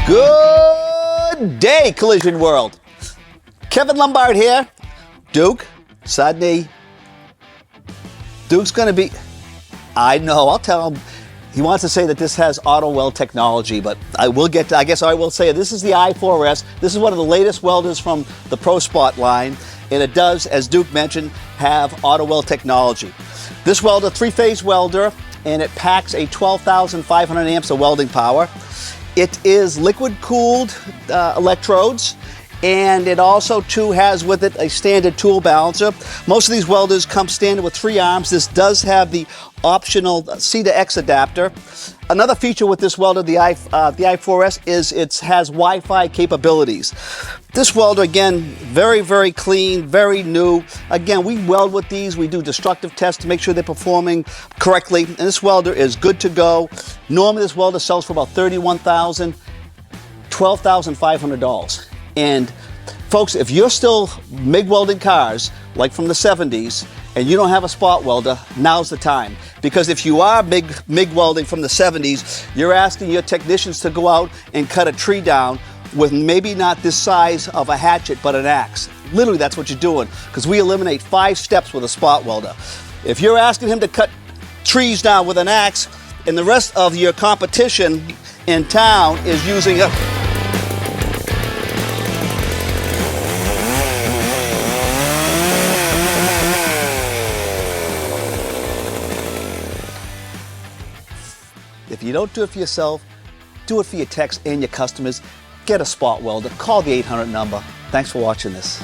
Good day, Collision World. Kevin Lombard here. Duke, side knee. Duke's gonna be, I know, I'll tell him. He wants to say that this has auto weld technology, but I will get to, I guess I will say it. This is the i4s. This is one of the latest welders from the Pro Spot line, and it does, as Duke mentioned, have auto weld technology. This welder, three-phase welder, and it packs a 12,500 amps of welding power. It is liquid-cooled electrodes, and it also too has with it a standard tool balancer. Most of these welders come standard with 3 arms. This does have the optional C to X adapter. Another feature with this welder, the i4s, is it has Wi-Fi capabilities. This welder, again, very, very clean, very new. Again, we weld with these. We do destructive tests to make sure they're performing correctly. And this welder is good to go. Normally, this welder sells for about $31,000, $12,500. And folks, if you're still MIG welding cars, like from the 70s, and you don't have a spot welder, now's the time. Because if you are MIG welding from the 70s, you're asking your technicians to go out and cut a tree down with maybe not this size of a hatchet, but an axe. Literally, that's what you're doing, because we eliminate 5 steps with a spot welder. If you're asking him to cut trees down with an axe, and the rest of your competition in town is using a If you don't do it for yourself, do it for your techs and your customers. Get a spot welder. Call the 800 number. Thanks for watching this.